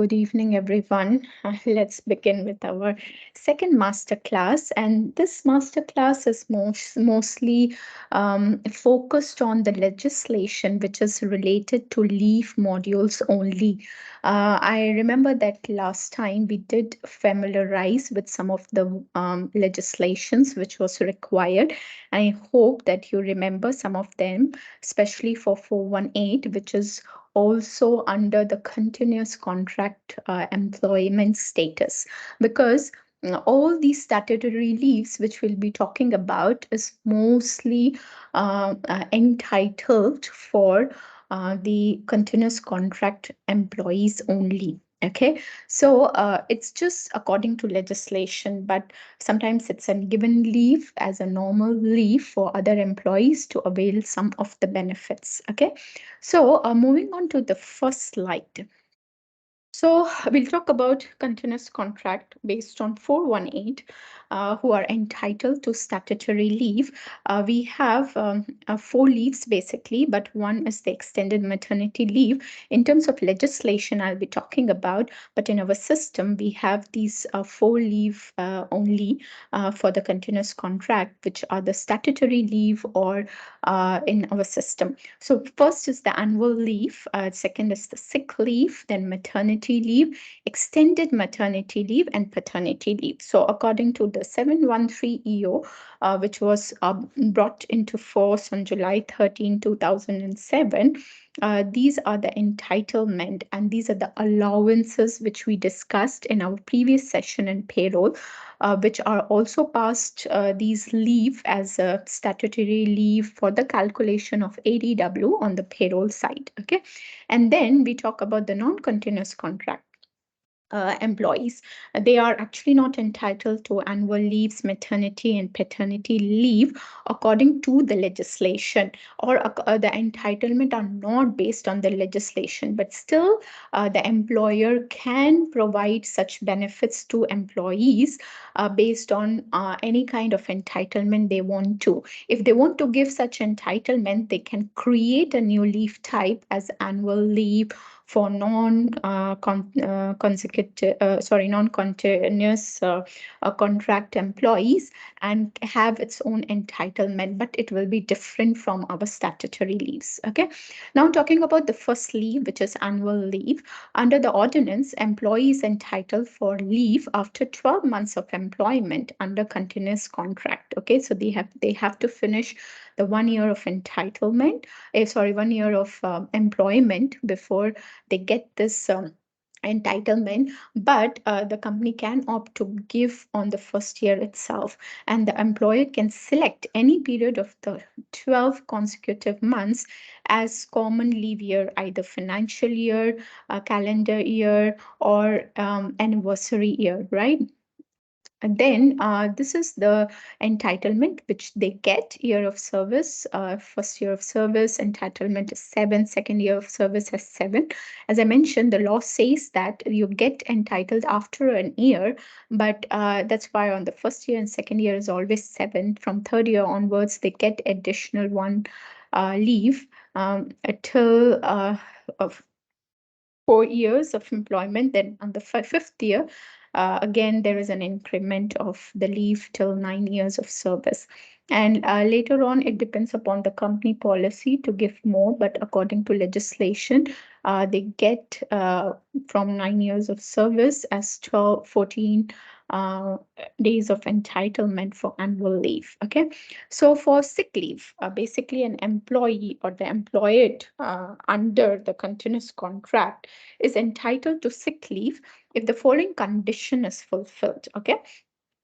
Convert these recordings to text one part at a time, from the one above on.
Good evening, everyone. Let's begin with our second masterclass. And this masterclass is mostly focused on the legislation which is related to leave modules only. I remember that last time we did familiarize with some of the legislations which was required. I hope that you remember some of them, especially for 418, which is also under the continuous contract employment status, because all these statutory leaves which we'll be talking about is mostly entitled for the continuous contract employees only. Okay, so it's just according to legislation, but sometimes it's a given leave as a normal leave for other employees to avail some of the benefits. Okay, so moving on to the first slide. So we'll talk about continuous contract based on 418 who are entitled to statutory leave. We have four leaves basically, but one is the extended maternity leave. In terms of legislation, I'll be talking about, but in our system, we have these four leave only for the continuous contract, which are the statutory leave or in our system. So first is the annual leave, second is the sick leave, then maternity leave, extended maternity leave, and paternity leave. So according to the 713 EO, which was brought into force on July 13, 2007, these are the entitlement and these are the allowances which we discussed in our previous session in payroll, which are also passed these leave as a statutory leave for the calculation of ADW on the payroll side. Okay, and then we talk about the non-continuous contract employees. They are actually not entitled to annual leaves, maternity and paternity leave according to the legislation, or the entitlement are not based on the legislation, but still the employer can provide such benefits to employees based on any kind of entitlement they want to. If they want to give such entitlement, they can create a new leave type as annual leave for non-continuous contract employees and have its own entitlement, but it will be different from our statutory leaves. Okay, now talking about the first leave, which is annual leave. Under the ordinance, employees entitled for leave after 12 months of employment under continuous contract. Okay, so they have to finish the 1 year of entitlement, 1 year of employment before they get this entitlement, but the company can opt to give on the first year itself, and the employer can select any period of the 12 consecutive months as common leave year, either financial year, calendar year, or anniversary year, right? And then this is the entitlement which they get: year of service. First year of service entitlement is 7, second year of service is 7. As I mentioned, the law says that you get entitled after an year, but that's why on the first year and second year is always 7. From third year onwards, they get additional one leave till of 4 years of employment. Then on the fifth year, again, there is an increment of the leave till 9 years of service. And later on, it depends upon the company policy to give more, but according to legislation, they get from 9 years of service as 12, 14 days of entitlement for annual leave. Okay, so for sick leave, basically an employee or the employed under the continuous contract is entitled to sick leave if the following condition is fulfilled. Okay,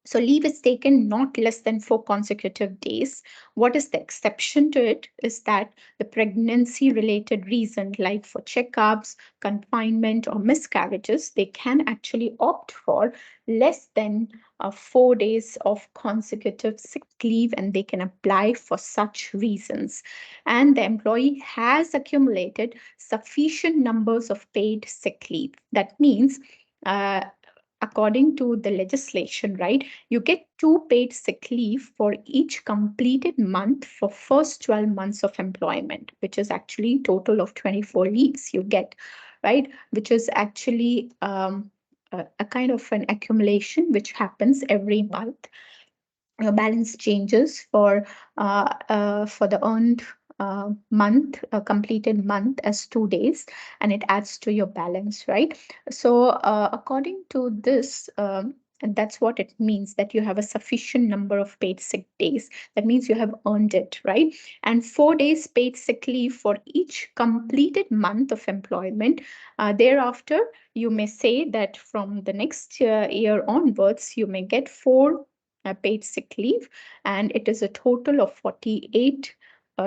so leave is taken not less than 4 consecutive days. What is the exception to it is that the pregnancy related reason, like for checkups, confinement, or miscarriages, they can actually opt for less than 4 days of consecutive sick leave, and they can apply for such reasons. And the employee has accumulated sufficient numbers of paid sick leave. That means according to the legislation, right, you get 2 paid sick leave for each completed month for first 12 months of employment, which is actually total of 24 leaves you get. right? Which is actually a kind of an accumulation which happens every month. Your balance changes for the earned month, completed month as 2 days, and it adds to your balance, right? So according to this, and that's what it means, that you have a sufficient number of paid sick days. That means you have earned it, right? And 4 days paid sick leave for each completed month of employment. Thereafter, you may say that from the next year onwards, you may get four paid sick leave, and it is a total of 48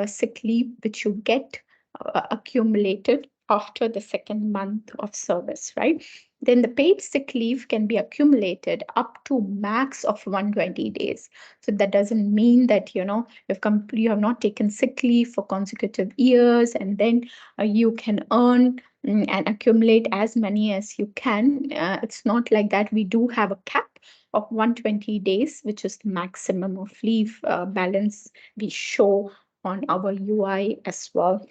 sick leave which you get accumulated after the second month of service, right? Then the paid sick leave can be accumulated up to max of 120 days. So that doesn't mean that you have not taken sick leave for consecutive years, and then you can earn and accumulate as many as you can. It's not like that. We do have a cap of 120 days, which is the maximum of leave balance we show on our UI as well.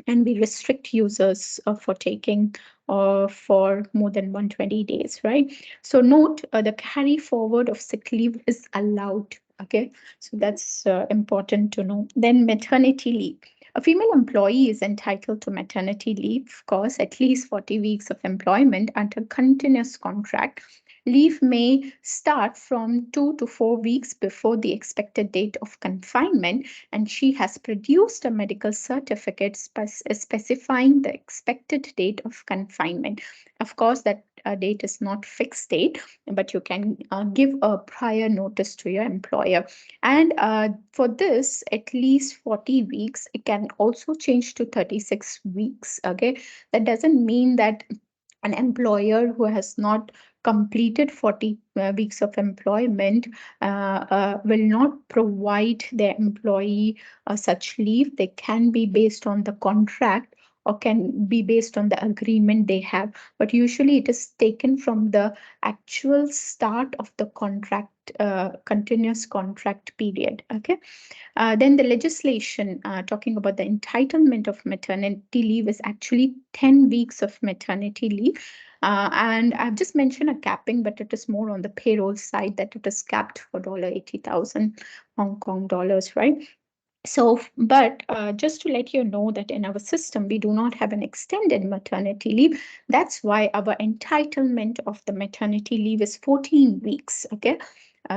And we restrict users for taking for more than 120 days, right? So note, the carry forward of sick leave is allowed. Okay, so that's important to know. Then maternity leave. A female employee is entitled to maternity leave, of course, at least 40 weeks of employment under continuous contract. Leave may start from 2 to 4 weeks before the expected date of confinement, and she has produced a medical certificate specifying the expected date of confinement. Of course, that date is not fixed date, but you can give a prior notice to your employer. And for this, at least 40 weeks, it can also change to 36 weeks. Okay, that doesn't mean that an employer who has not completed 40 weeks of employment will not provide their employee such leave. They can be based on the contract or can be based on the agreement they have. But usually it is taken from the actual start of the contract, continuous contract period. Okay. Then the legislation talking about the entitlement of maternity leave is actually 10 weeks of maternity leave. And I've just mentioned a capping, but it is more on the payroll side, that it is capped for $80,000 Hong Kong dollars, right? So, but just to let you know that in our system, we do not have an extended maternity leave. That's why our entitlement of the maternity leave is 14 weeks. Okay.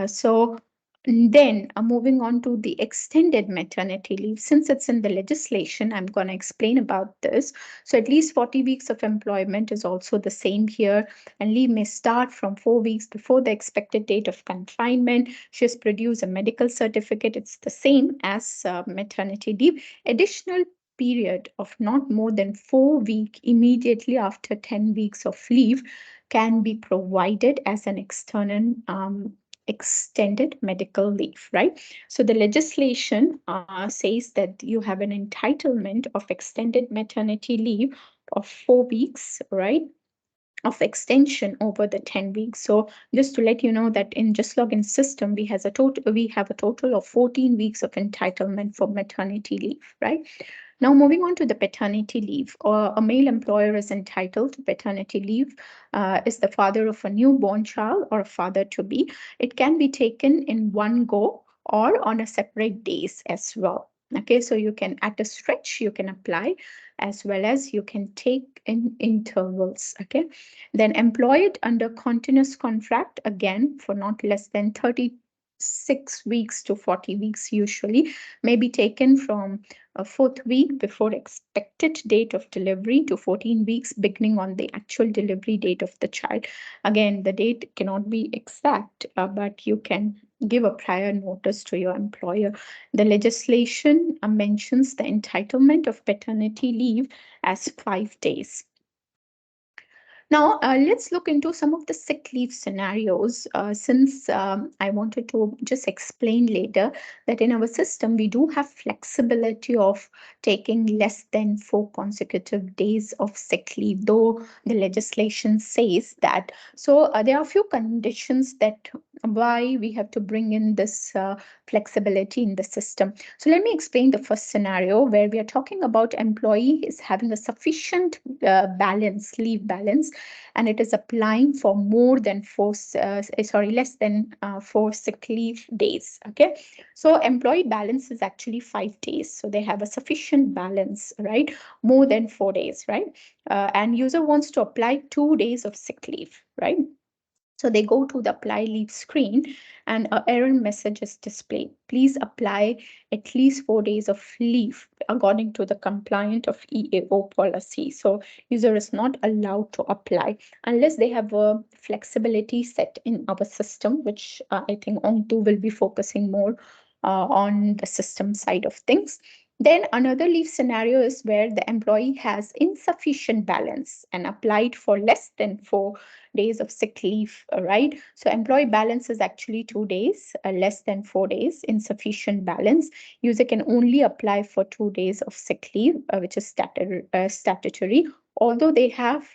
So then moving on to the extended maternity leave, since it's in the legislation, I'm going to explain about this. So at least 40 weeks of employment is also the same here, and leave may start from 4 weeks before the expected date of confinement. She has produced a medical certificate. It's the same as maternity leave. Additional period of not more than 4 weeks immediately after 10 weeks of leave can be provided as an external extended medical leave, right? So the legislation says that you have an entitlement of extended maternity leave of 4 weeks, right? Of extension over the 10 weeks. So just to let you know that in JustLogin system, we have a total of 14 weeks of entitlement for maternity leave, right? Now, moving on to the paternity leave. A male employer is entitled to paternity leave, is the father of a newborn child or a father to be. It can be taken in one go or on a separate days as well. Okay, so you can, at a stretch, you can apply, as well as you can take in intervals. Okay, then employed under continuous contract, again, for not less than 36 weeks to 40 weeks usually, may be taken from a fourth week before expected date of delivery to 14 weeks beginning on the actual delivery date of the child. Again, the date cannot be exact, but you can give a prior notice to your employer. The legislation mentions the entitlement of paternity leave as 5 days. Now, let's look into some of the sick leave scenarios, since I wanted to just explain later that in our system, we do have flexibility of taking less than 4 consecutive days of sick leave, though the legislation says that. So there are a few conditions that why we have to bring in this flexibility in the system. So let me explain the first scenario where we are talking about employee is having a sufficient balance, leave balance, and it is applying for more than less than 4 sick leave days. Okay, so employee balance is actually 5 days, so they have a sufficient balance, right? More than 4 days, right? And user wants to apply 2 days of sick leave, right? So they go to the apply leave screen and an error message is displayed. Please apply at least 4 days of leave according to the compliant of EAO policy. So user is not allowed to apply unless they have a flexibility set in our system, which I think Ongtu will be focusing more on the system side of things. Then another leave scenario is where the employee has insufficient balance and applied for less than 4 days of sick leave, right? So employee balance is actually 2 days, less than 4 days, insufficient balance. User can only apply for 2 days of sick leave, which is statutory, although they have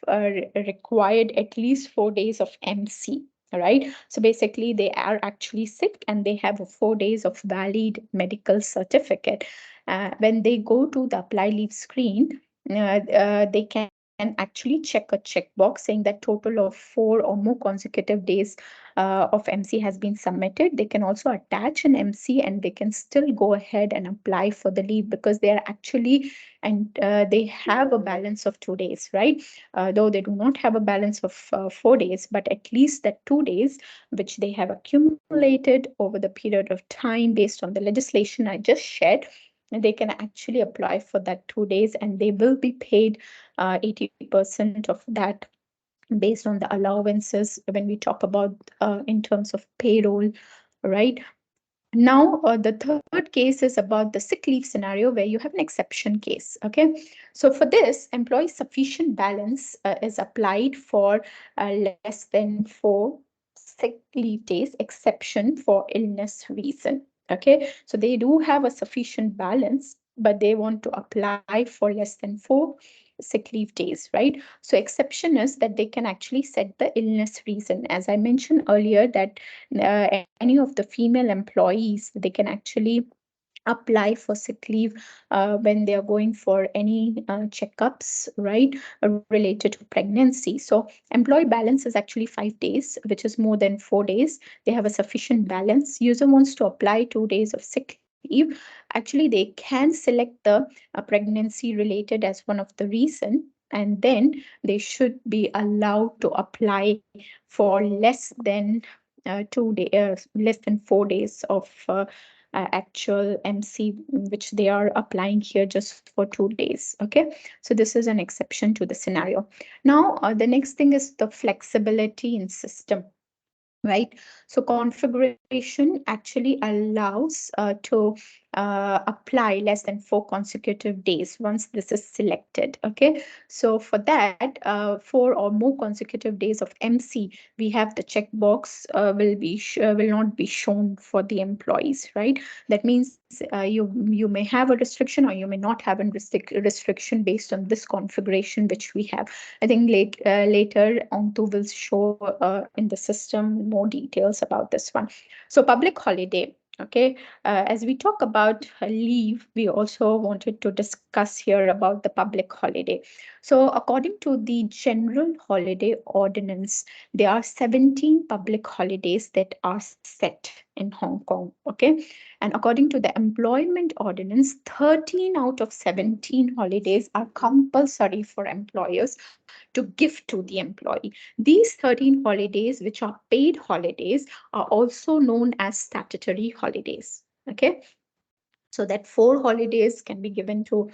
required at least 4 days of MC. All right. So basically, they are actually sick and they have 4 days of valid medical certificate. When they go to the apply leave screen, they can actually check a checkbox saying that total of 4 or more consecutive days of MC has been submitted. They can also attach an MC and they can still go ahead and apply for the leave because they are actually and they have a balance of 2 days, right? Though they do not have a balance of 4 days, but at least that 2 days which they have accumulated over the period of time based on the legislation I just shared, they can actually apply for that 2 days and they will be paid 80% of that based on the allowances when we talk about in terms of payroll, right? Now, the third case is about the sick leave scenario where you have an exception case. Okay, so for this, employee sufficient balance is applied for less than 4 sick leave days, exception for illness reason. Okay, so they do have a sufficient balance, but they want to apply for less than 4 sick leave days, right? So exception is that they can actually set the illness reason. As I mentioned earlier, that any of the female employees, they can actually apply for sick leave when they are going for any checkups, right, related to pregnancy. So employee balance is actually 5 days, which is more than 4 days. They have a sufficient balance. User wants to apply 2 days of sick leave. Actually, they can select the pregnancy related as one of the reason, and then they should be allowed to apply for less than 4 days of actual MC, which they are applying here just for 2 days. Okay, so this is an exception to the scenario. Now, the next thing is the flexibility in system, right? So configuration actually allows to apply less than 4 consecutive days once this is selected. Okay, so for that 4 or more consecutive days of MC, we have the checkbox will not be shown for the employees, right? That means you may have a restriction or you may not have a restriction based on this configuration which we have. I think later Onto will show in the system more details about this one. So public holiday. Okay, as we talk about leave, we also wanted to discuss here about the public holiday. So according to the General Holiday Ordinance, there are 17 public holidays that are set in Hong Kong. Okay, and according to the Employment Ordinance, 13 out of 17 holidays are compulsory for employers to give to the employee. These 13 holidays, which are paid holidays, are also known as statutory holidays. Okay, so that 4 holidays can be given to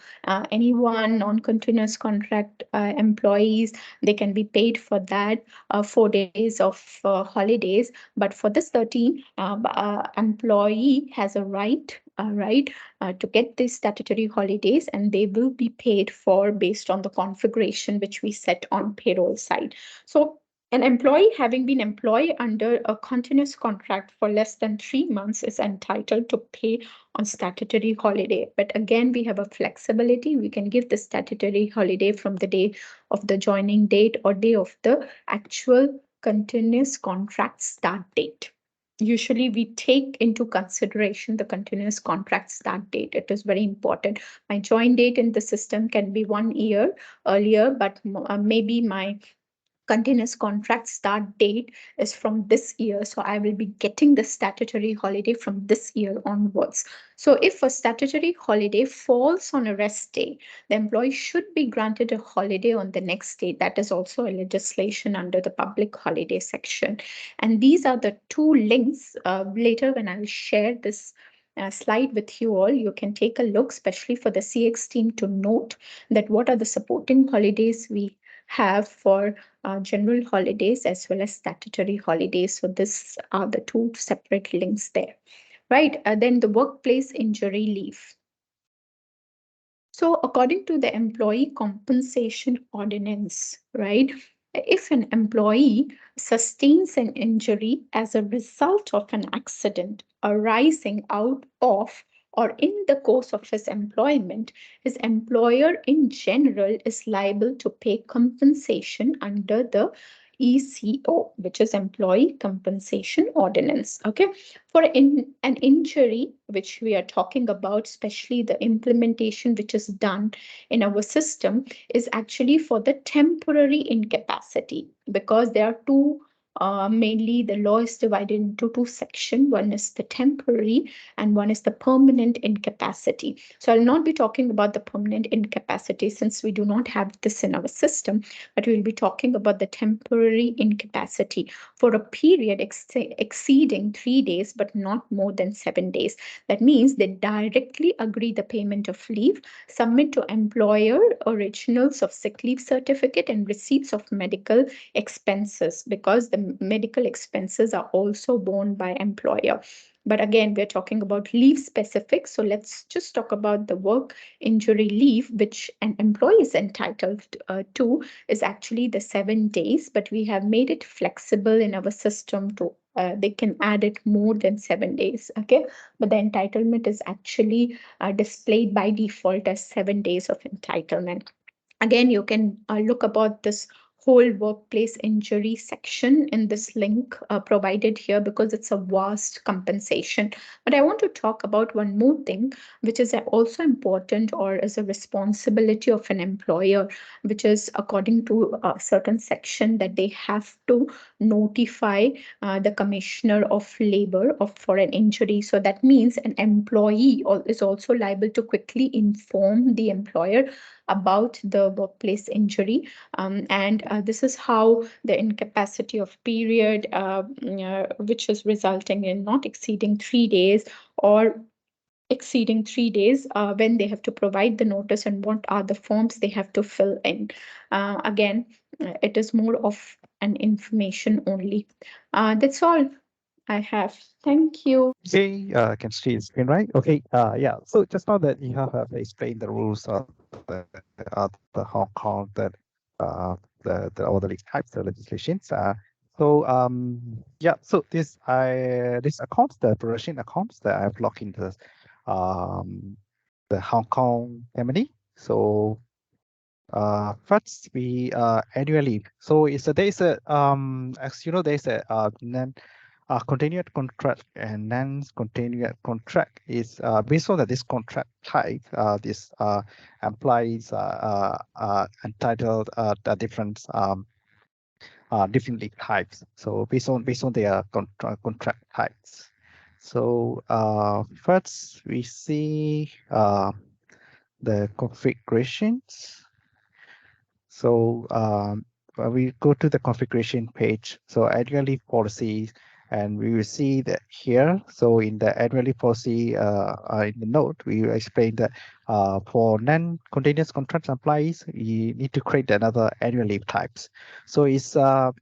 anyone non-continuous contract employees. They can be paid for that 4 days of holidays, but for this 13 employee has a right to get these statutory holidays, and they will be paid for based on the configuration which we set on payroll side. So an employee having been employed under a continuous contract for less than 3 months is entitled to pay on statutory holiday. But again, we have a flexibility. We can give the statutory holiday from the day of the joining date or day of the actual continuous contract start date. usually we take into consideration the continuous contract start date. It is very important. My join date in the system can be 1 year earlier, but maybe my continuous contract start date is from this year. So I will be getting the statutory holiday from this year onwards. So if a statutory holiday falls on a rest day, the employee should be granted a holiday on the next day. That is also a legislation under the public holiday section. And these are the two links. Later, when I will share this slide with you all, you can take a look, especially for the CX team, to note that what are the supporting holidays we have for general holidays as well as statutory holidays. So these are the two separate links there, right? Then the workplace injury leave. So according to the employee compensation ordinance, right? If an employee sustains an injury as a result of an accident arising out of or in the course of his employment, his employer in general is liable to pay compensation under the ECO, which is Employee Compensation Ordinance. Okay, for an injury which we are talking about, especially the implementation which is done in our system, is actually for the temporary incapacity, because there are two. Mainly, the law is divided into two sections. One is the temporary and one is the permanent incapacity. So, I'll not be talking about the permanent incapacity since we do not have this in our system, but we'll be talking about the temporary incapacity for a period exceeding 3 days, but not more than 7 days. That means they directly agree the payment of leave, submit to employer originals of sick leave certificate and receipts of medical expenses, because the medical expenses are also borne by employer. But again, we're talking about leave specific. So let's just talk about the work injury leave, which an employee is entitled to, is actually the 7 days, but we have made it flexible in our system to they can add it more than 7 days. Okay, but the entitlement is actually displayed by default as 7 days of entitlement. Again, you can look about this whole workplace injury section in this link provided here, because it's a vast compensation. But I want to talk about one more thing, which is also important or is a responsibility of an employer, which is according to a certain section that they have to notify the commissioner of labor of for an injury. So that means an employee is also liable to quickly inform the employer about the workplace injury. And this is how the incapacity of period, which is resulting in not exceeding 3 days or exceeding 3 days, when they have to provide the notice and what are the forms they have to fill in. Again, it is more of an information only. That's all I have. Thank you. Okay, can see the screen, right? Okay, yeah. So just now that you have explained the rules of the Hong Kong, that the all the types of legislations. Yeah. So this accounts, the production accounts that I've logged into the Hong Kong company. So first we annual leave. So it's a there's a as you know there's a continued contract and non-continued contract is based on this contract type. This employees are entitled to different leave types. So based on their contract types. So first we see the configurations. So we go to the configuration page. So annual leave policies, and we will see that here. So in the annual leave policy, in the note, we explain that for non-continuous contract employees, you need to create another annual leave types. So it's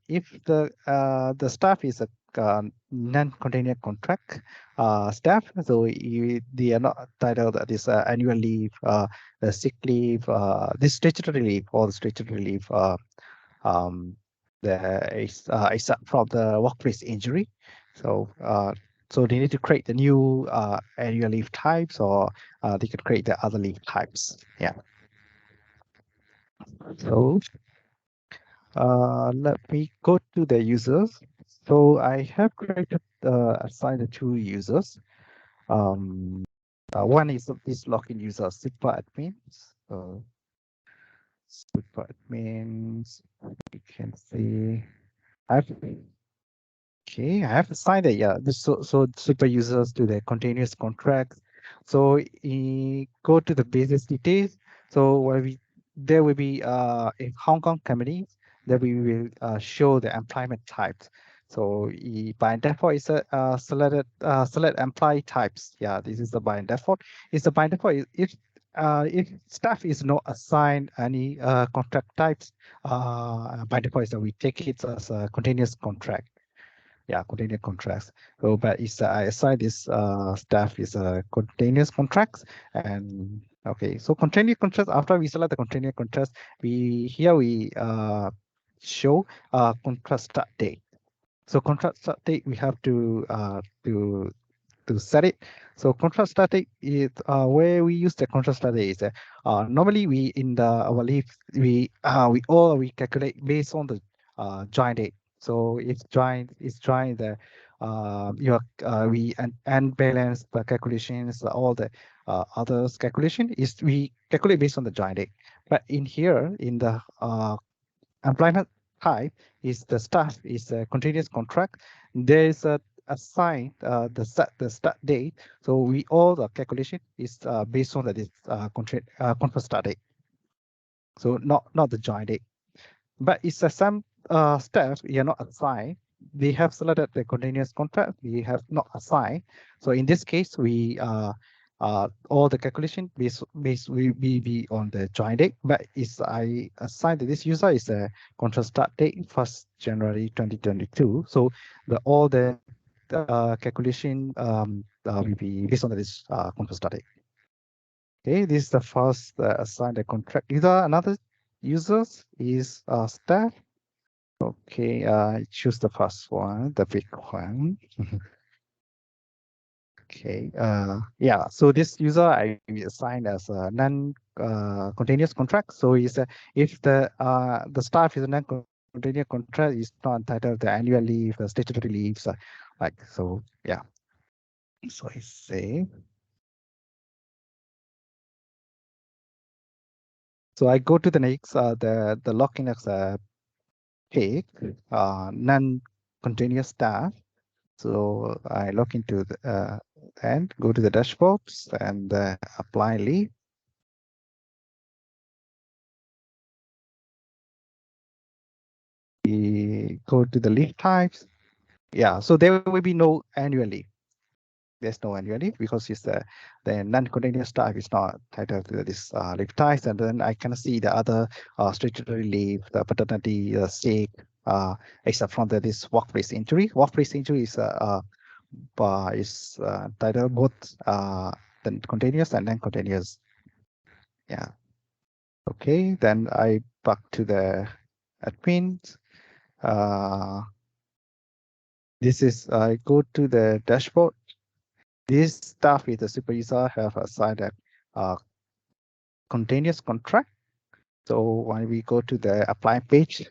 if the staff is a non-continuous contract staff, so they are not entitled to this annual leave, the sick leave, this statutory leave, or the statutory leave, um, is from the workplace injury. So so they need to create the new annual leave types, or they could create the other leave types. Yeah. So let me go to the users. So I have created assigned the two users. Um, one is this login user, super admins. Super admins. You can see. I've Okay, I have assigned it. Yeah, so super users to the continuous contracts. So go to the business details. So there will be in Hong Kong companies that we will show the employment types. So by default it's a select employee types. Yeah, this is the by default. It's the by default if staff is not assigned any contract types, by default is that we take it as a continuous contract. Yeah, continuous contracts. So, but it's I assign this staff is a continuous contracts, and okay. So continuous contracts. After we select the continuous contracts, we show contract start date. So contract start date we have to set it. So contract static is where we use the contract static is normally we in the our leaf we calculate based on the join date. So if join is join the your we and balance the calculations all the others calculation is we calculate based on the join date. But in here in the employment type is the staff is a continuous contract. There is a assign the start date. So we all the calculation is based on the this contract start date. So not the join date. But it's a some steps we are not assigned. We have selected the continuous contract. We have not assigned. So in this case, we all the calculation based will be on the join date. But is I assigned to this user is a contract start date 1st January 2022. So the all the calculation will be based on this contract start date. Okay, this is the first assigned the contract user. Another users is staff. Okay, choose the first one, the big one. Okay, yeah, so this user I assign as a non-continuous contract. So is if the staff is a non-continuous contract, is not entitled to annual leave, statutory leaves, like so. Yeah, so I say. So I go to the next, the login as a page, non-continuous staff. So I log into the and go to the dashboards and apply leave. We go to the leave types. Yeah, so there will be no annual leave. There's no annual leave because it's the non-continuous staff is not titled to this leave types. And then I can see the other statutory leave, the paternity, sick, except from this workplace injury. Workplace injury is titled both the continuous and non-continuous. Yeah. Okay, then I back to the admins. This is I go to the dashboard. This stuff with the super user have assigned a continuous contract. So when we go to the apply page,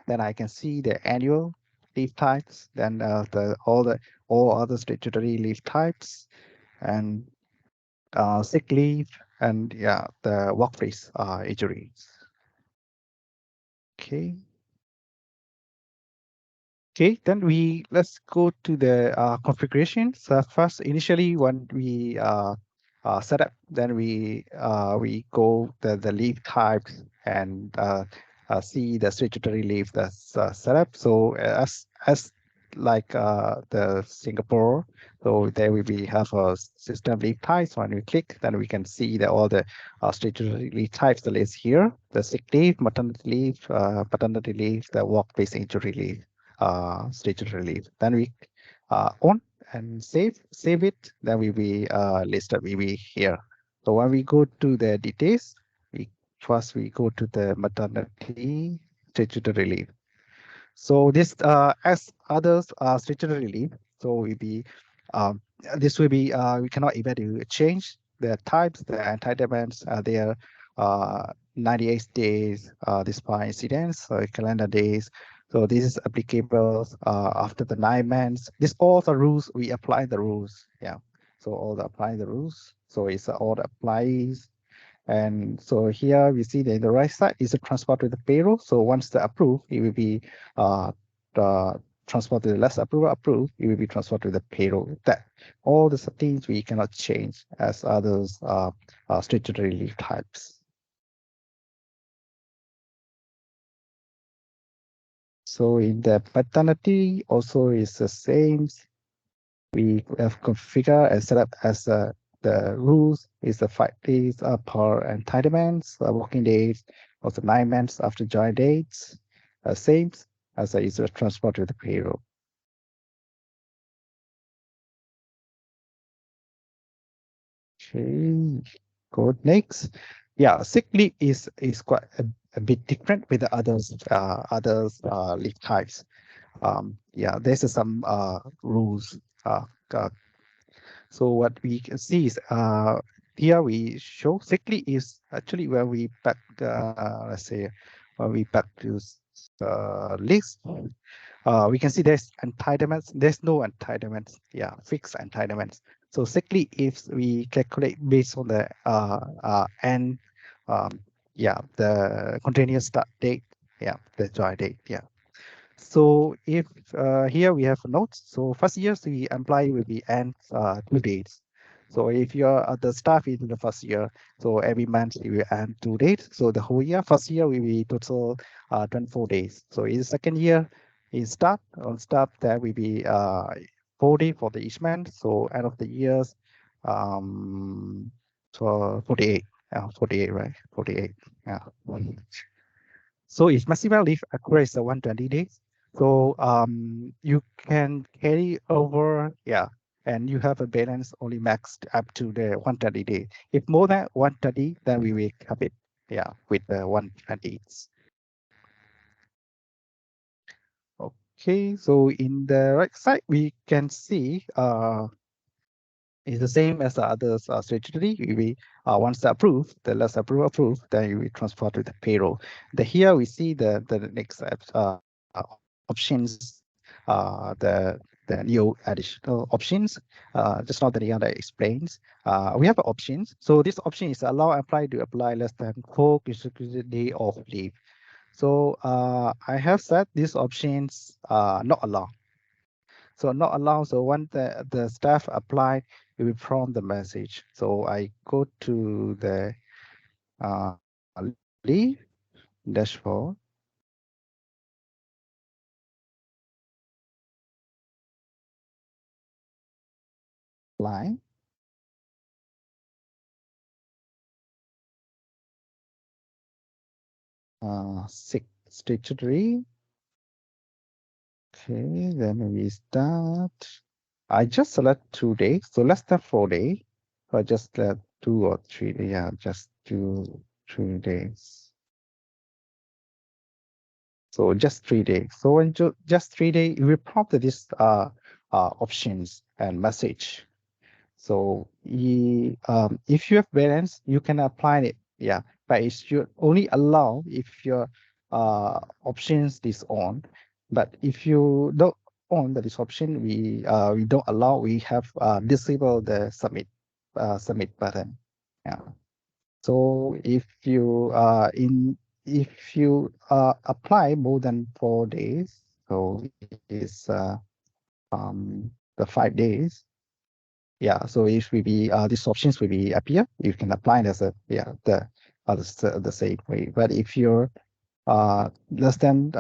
then I can see the annual leave types, then all other statutory leave types, and sick leave, and yeah, the workplace injuries. Okay. Okay, then let's go to the configurations. First, initially when we set up, then we go the leave types and see the statutory leave that's set up. So as like the Singapore, so there we have a system leave types. When we click, then we can see all the statutory leave types. The list here: the sick leave, maternity leave, paternity leave, the workplace injury leave. Statutory leave. Then we on and save it. Then we be listed. We be here. So when we go to the details, we go to the maternity statutory leave. So this as others statutory leave. So we be um, this will be we cannot able to change the types, the entitlements. They are 98 days despite incidents, calendar days. So this is applicable after the 9 months. This all the rules, we apply the rules. Yeah. So all the apply the rules. So it's all the applies. And so here we see that the right side is a transport to the payroll. So once the approved, it will be uh, uh, transport to the less approved, it will be transferred to the payroll. That all the settings we cannot change as others statutory leave types. So in the paternity also is the same. We have configured and set up as the rules is the 5 days per entitlements, working days, also 9 months after join dates, same as is transport to the payroll. Okay, go next. Yeah, sick leave is quite a bit different with the others leave types. Yeah, there's some rules. Uh, So what we can see is here we show sick leave is actually where we back let's say when we back to list. We can see there's entitlements. There's no entitlements. Yeah, fixed entitlements. So sick leave if we calculate based on the end, um, yeah, the continuous start date. Yeah, the join date. Yeah. So if here we have notes, so first year the employee will be end 2 days. So if you're the staff in the first year, so every month you will end 2 days. So the whole year, first year will be total 24 days. So in the second year, in start on start there will be 40 for the each month. So end of the years, um, so 48, 48, right? 48. Yeah. So if maximum leave accrues 120 days, so you can carry over, yeah, and you have a balance only maxed up to the 130 day. If more than 130, then we will cap it, yeah, with the 120. Okay, so in the right side, we can see is the same as the others statutory. We once approved, the less approved, then we transfer to the payroll. Here we see the next options, the new additional options. Just now that Leona explains, we have options. So this option is allow apply to apply less than 4 consecutive day of leave. So I have set these options not allow. So not allowed. So when the staff apply, it will prompt the message. So I go to the leave dashboard. Line. Six statutory. Okay, then we start. I just select 2 days, so less than 4 days. Or just 2 or 3. Yeah, just 2 3 days. So just 3 days. So when just 3 days, we prompt this options and message. So if you have balance, you can apply it. Yeah, but it should only allow if your options is on. But if you don't on this option, we don't allow. We have disabled the submit button. Yeah. So if you apply more than 4 days, so it's the 5 days. Yeah, so it will be these options will be appear. You can apply it as a the same way. But if you're less than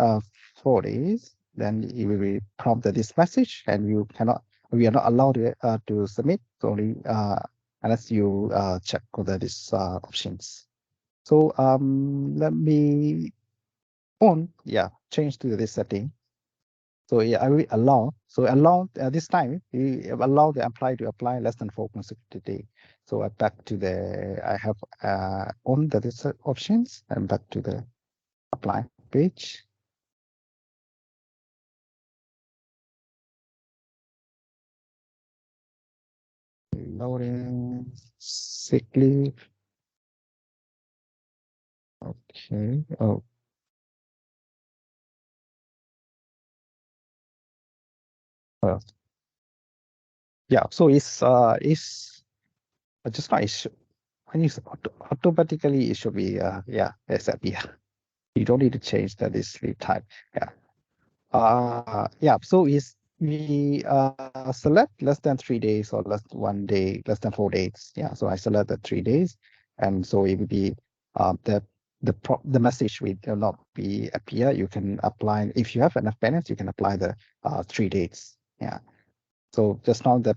4 days, then it will be prompted this message, and we are not allowed to submit only unless you check whether these options. So let me change to this setting. So yeah, I will allow. So allow this time we allow the employee to apply less than 4 consecutive days. So I back to the I have on the this options and back to the apply page. Loading sick leave. Okay. Oh, Uh, yeah, so it's just not it should, when you automatically it should be yeah accept yeah. You don't need to change the this sleep type. Yeah. Yeah. So is we select less than 3 days or less 1 day, less than 4 days. Yeah. So I select the 3 days, and so it will be the message will not be appear. You can apply if you have enough balance. You can apply the 3 days. Yeah. So just now the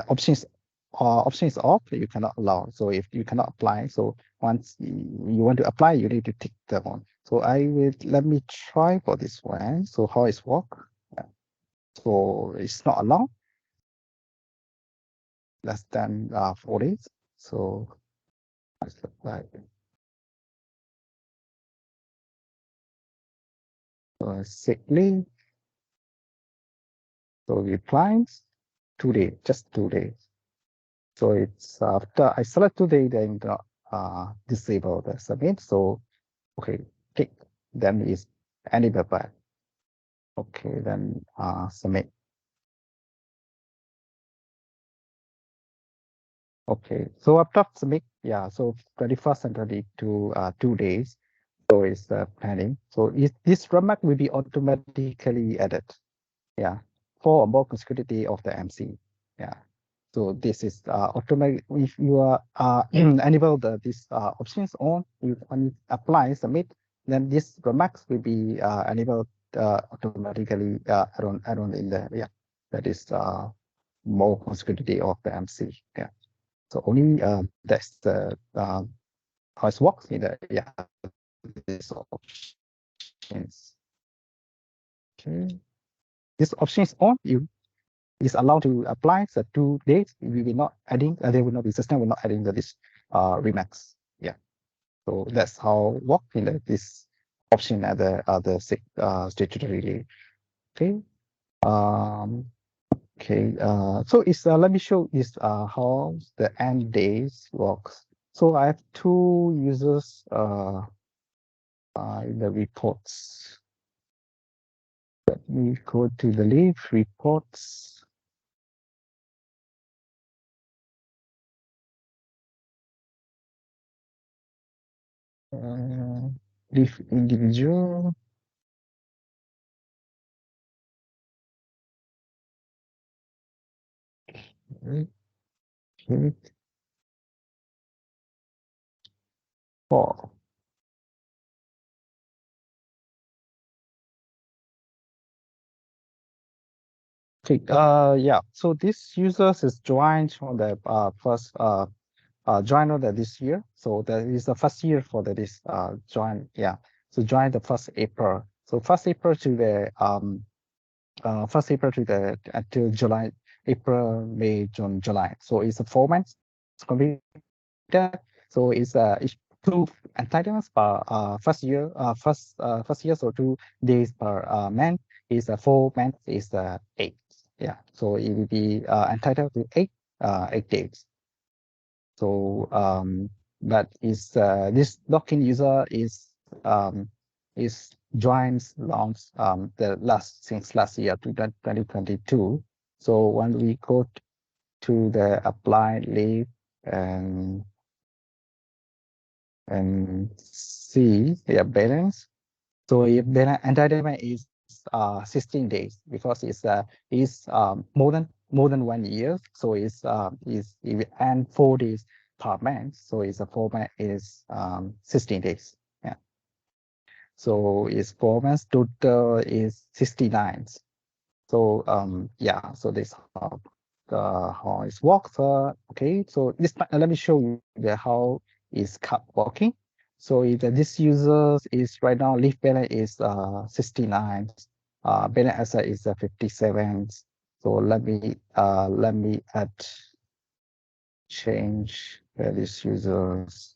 option is off, you cannot allow. So if you cannot apply, so once you want to apply, you need to tick that one. So I will let me try for this one. So how it's work? Yeah. So it's not allowed less than 4 days. So I like sick leave. So replies 2 days, just 2 days. So it's after I select 2 days, then disable the submit. So okay, tick. Then is enable back. Okay, then submit. Okay, so after submit, yeah, so 21st and 22 2 days. So it's planning. So this remark will be automatically added. Yeah, for a more security of the MC. Yeah. So this is automatic. If you are enable this options on, you when you apply submit, then this remarks will be enabled automatically around in there. Yeah, that is more security of the MC. Yeah. So only that's the how it works in the yeah this options. Okay, this option is on. You is allowed to apply the 2 days. We will not adding, there will not be system will not adding the this Remax. Yeah. So that's how work in this option at the statutory leave. Okay. Um. Okay. So it's let me show is how the end days works. So I have two users in the reports. Let me go to the leave reports. Uh, leave individual. Okay. Four. Okay. Yeah. So this users is joined on the first joined on the this year. So that is the first year for the this join. Yeah. So join the first April. So first April to the first April to the until July, April, May, June, July. So it's a 4 months completed. So it's two entitlements per first year, so 2 days per month is 4 months is 8. Yeah, so it will be entitled to 8 days. So but is this login user is joins longs the last since last year to 2022. So when we go to the apply leave and see the balance. So if balance entitlement is 16 days because it's more than 1 year. So is if and 4 days per month. So it's a 4 month is 16 days. Yeah. So it's 4 months total is 69. So yeah, so this how it works. Okay, so this let me show you how is cut working. So if this user is right now leaf balance is 69, balance asset is 57. So let me add change this users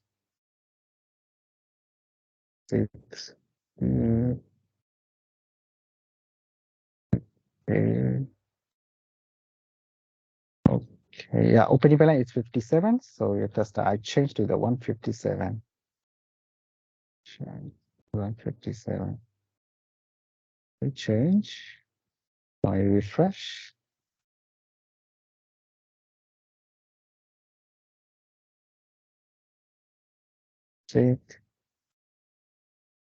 six. Okay. Okay, yeah, opening balance is 57, so you just I changed to the 157. Change 157. We change. I refresh. check.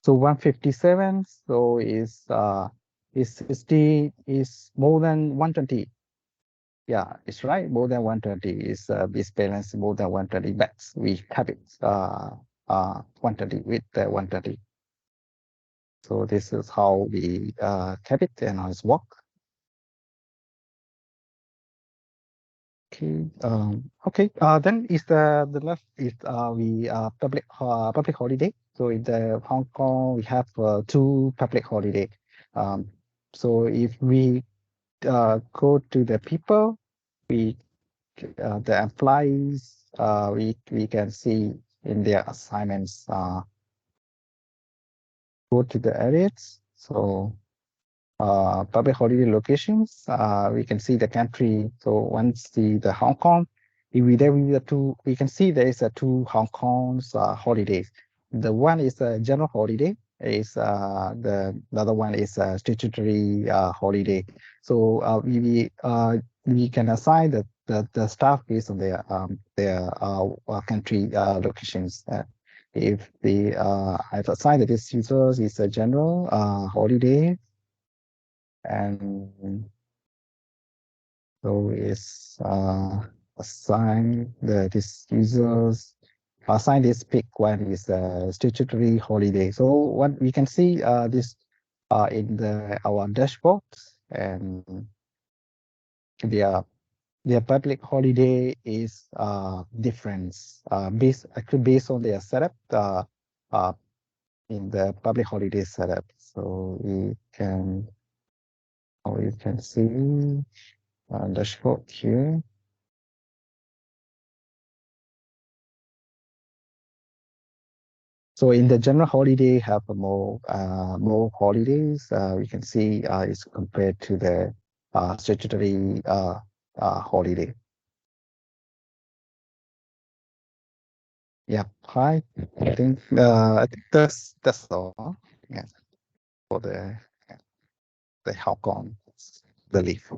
So 157, so is 60 is more than 120. Yeah, it's right. More than 120 is balance more than 120, but we have it 120 with the 120. So this is how we kept it and how it's work. Okay. Okay. Then is the left is we public holiday. So in the Hong Kong we have two public holiday. Um, so if we go to the people, we the employees we can see in their assignments go to the areas. So public holiday locations, we can see the country. So once the Hong Kong, if we there we the two, we can see there is a two Hong Kong's holidays. The one is a general holiday. Is the other one is a statutory holiday. So we can assign the staff based on their country locations. If the I've assigned that this users is a general holiday, and so is assign this users assign this pick one is a statutory holiday. So what we can see this in the our dashboard, and their their public holiday is different based on their setup uh, in the public holiday setup. So we can see dashboard here. So in the general holiday, have a more holidays. We can see is compared to the statutory holiday. Yeah, hi. I think that's all. Yeah, for the Hong Kong the leaf.